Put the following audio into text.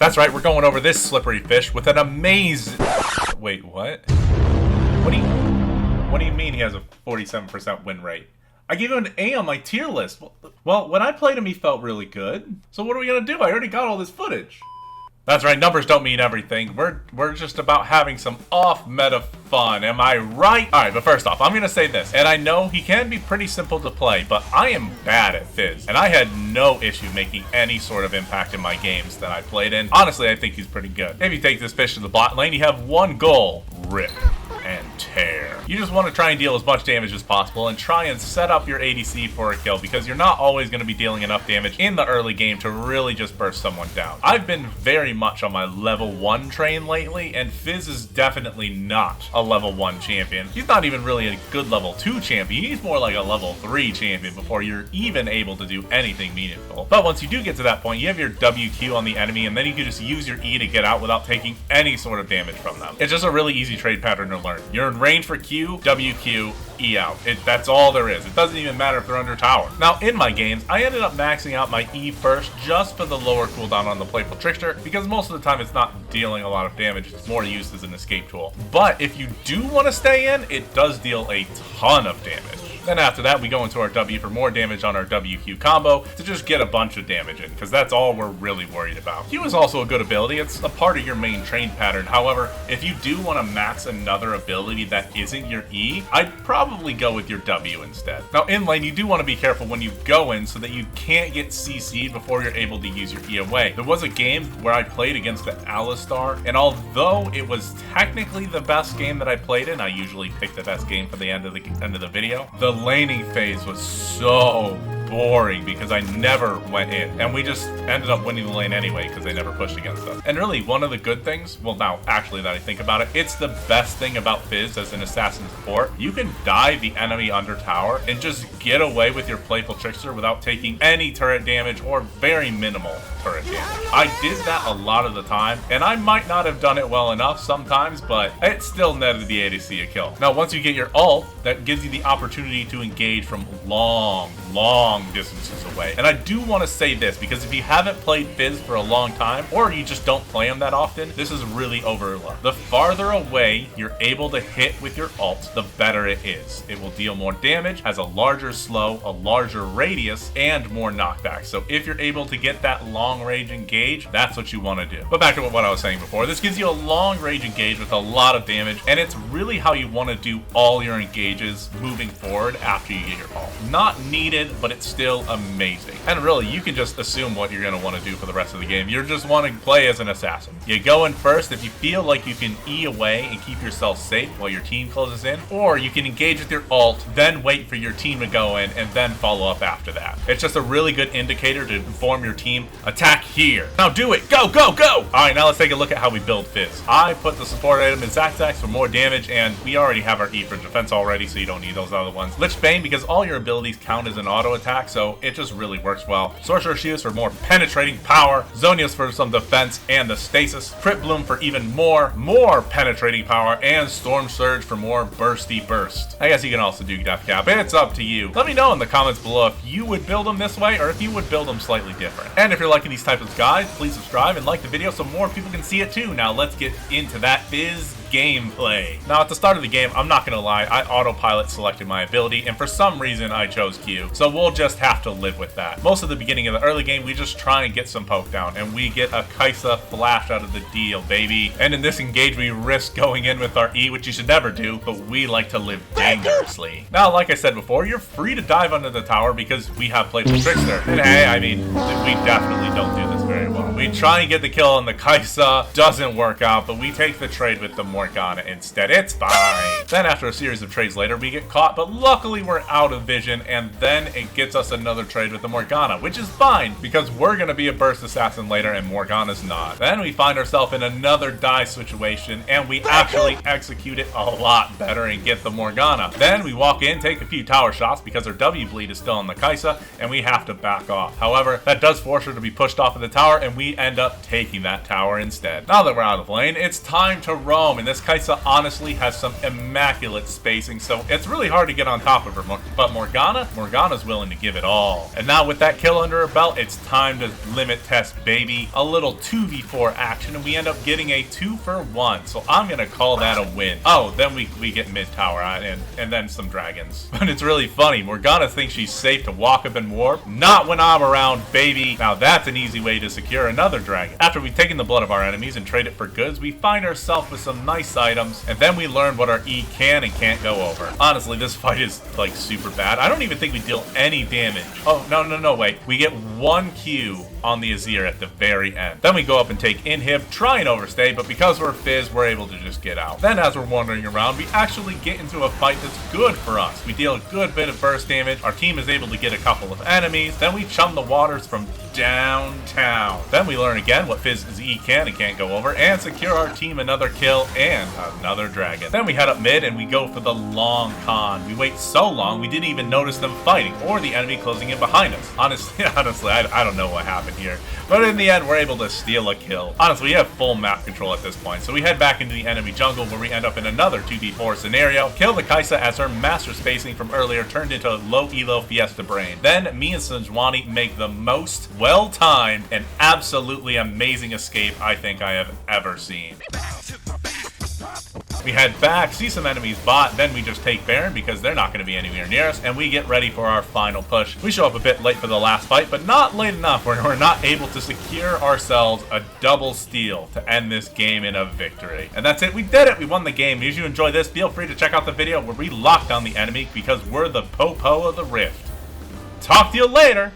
That's right, we're going over this slippery fish with an amazing... Wait, what? What do you mean he has a 47% win rate? I gave him an A on my tier list. Well, when I played him, he felt really good. So what are we gonna do? I already got all this footage. That's right, numbers don't mean everything. We're just about having some off-meta fun, am I right? Alright, but first off, I'm gonna say this, and I know he can be pretty simple to play, but I am bad at Fizz, and I had no issue making any sort of impact in my games that I played in. Honestly, I think he's pretty good. If you take this fish to the bot lane, you have one goal: rip and tear. You just want to try and deal as much damage as possible and try and set up your ADC for a kill, because you're not always going to be dealing enough damage in the early game to really just burst someone down. I've been very much on my level 1 train lately, and Fizz is definitely not a level 1 champion. He's not even really a good level 2 champion. He's more like a level 3 champion before you're even able to do anything meaningful. But once you do get to that point, you have your WQ on the enemy, and then you can just use your E to get out without taking any sort of damage from them. It's just a really easy trade pattern to learn. You're in range for Q, WQ, E out. That's all there is. It doesn't even matter if they're under tower. Now, in my games, I ended up maxing out my E first just for the lower cooldown on the Playful Trickster, because most of the time it's not dealing a lot of damage. It's more used as an escape tool. But if you do want to stay in, it does deal a ton of damage. Then after that, we go into our W for more damage on our WQ combo to just get a bunch of damage in, because that's all we're really worried about. Q is also a good ability. It's a part of your main train pattern. However, if you do want to max another ability that isn't your E, I'd probably go with your W instead. Now, in lane, you do want to be careful when you go in so that you can't get CC'd before you're able to use your E away. There was a game where I played against the Alistar, and although it was technically the best game that I played in, I usually pick the best game for the end of the video, the laning phase was so boring because I never went in, and we just ended up winning the lane anyway because they never pushed against us. And really, one of the good things, well, now actually that I think about it, it's the best thing about Fizz as an assassin support. You can dive the enemy under tower and just get away with your Playful Trickster without taking any turret damage or very minimal turret damage. I did that a lot of the time, and I might not have done it well enough sometimes, but it still netted the ADC a kill. Now, once you get your ult, that gives you the opportunity to engage from long distances away. And I do want to say this, because if you haven't played Fizz for a long time, or you just don't play him that often, this is really overlooked. The farther away you're able to hit with your ult, the better it is. It will deal more damage, has a larger slow, a larger radius, and more knockback. So if you're able to get that long range engage, that's what you want to do. But back to what I was saying before, this gives you a long range engage with a lot of damage, and it's really how you want to do all your engages moving forward after you get your ult. Not needed, but it's still amazing. And really, you can just assume what you're going to want to do for the rest of the game. You're just want to play as an assassin. You go in first if you feel like you can E away and keep yourself safe while your team closes in, or you can engage with your ult, then wait for your team to go in, and then follow up after that. It's just a really good indicator to inform your team, attack here. Now do it. Go, go, go! Alright, now let's take a look at how we build Fizz. I put the support item in Zax for more damage, and we already have our E for defense already, so you don't need those other ones. Lich Bane, because all your abilities count as an auto attack, so it just really works well. Sorcerer Shields for more penetrating power, Zonius for some defense and the stasis, Crit Bloom for even more penetrating power, and Storm Surge for more bursty burst. I guess you can also do Death Cap. It's up to you. Let me know in the comments below if you would build them this way or if you would build them slightly different. And if you're liking these types of guides, please subscribe and like the video so more people can see it too. Now let's get into that Fizz gameplay. Now at the start of the game, I'm not gonna lie, I autopilot selected my ability, and for some reason I chose Q, so we'll just have to live with that. Most of the beginning of the early game, we just try and get some poke down, and we get a Kaisa flash out of the deal, baby. And in this engage, we risk going in with our E, which you should never do, but we like to live dangerously. Now, like I said before, you're free to dive under the tower because we have Playful Trickster. And hey, I mean, we definitely don't do this very well. We try and get the kill on the Kaisa, doesn't work out, but we take the trade with the Morgana instead. It's fine. Then after a series of trades later, we get caught, but luckily we're out of vision, and then it gets us another trade with the Morgana, which is fine because we're gonna be a burst assassin later and Morgana's not. Then we find ourselves in another die situation, and we actually execute it a lot better and get the Morgana. Then we walk in, take a few tower shots because our W bleed is still on the Kaisa, and we have to back off. However, that does force her to be pushed off of the tower, and we we end up taking that tower instead. Now that we're out of lane, it's time to roam, and this Kai'Sa honestly has some immaculate spacing, so it's really hard to get on top of her. But Morgana's willing to give it all. And now with that kill under her belt, it's time to limit test, baby. A little 2v4 action, and we end up getting a 2-for-1. So I'm gonna call that a win. Oh, then we get mid tower and then some dragons. But it's really funny. Morgana thinks she's safe to walk up and warp. Not when I'm around, baby. Now that's an easy way to secure another dragon. After we've taken the blood of our enemies and trade it for goods, we find ourselves with some nice items, and then we learn what our E can and can't go over. Honestly, this fight is like super bad. I don't even think we deal any damage. Oh, no, wait. We get 1 Q on the Azir at the very end. Then we go up and take inhib, try and overstay, but because we're Fizz, we're able to just get out. Then as we're wandering around, we actually get into a fight that's good for us. We deal a good bit of burst damage. Our team is able to get a couple of enemies. Then we chum the waters from downtown. Then we learn again what Fizz's E can and can't go over, and secure our team another kill and another dragon. Then we head up mid and we go for the long con. We wait so long we didn't even notice them fighting or the enemy closing in behind us. Honestly, I don't know what happened here. But in the end, we're able to steal a kill. Honestly, we have full map control at this point, so we head back into the enemy jungle where we end up in another 2v4 scenario. Kill the Kai'Sa as her master spacing from earlier turned into low elo Fiesta Brain. Then me and Sejuani make the most well-timed and absolutely amazing escape I think I have ever seen. We head back, see some enemies bot, then we just take Baron because they're not going to be anywhere near us, and we get ready for our final push. We show up a bit late for the last fight, but not late enough where we're not able to secure ourselves a double steal to end this game in a victory. And that's it, we did it, we won the game. If you enjoy this, feel free to check out the video where we lock down the enemy because we're the Popo of the Rift. Talk to you later!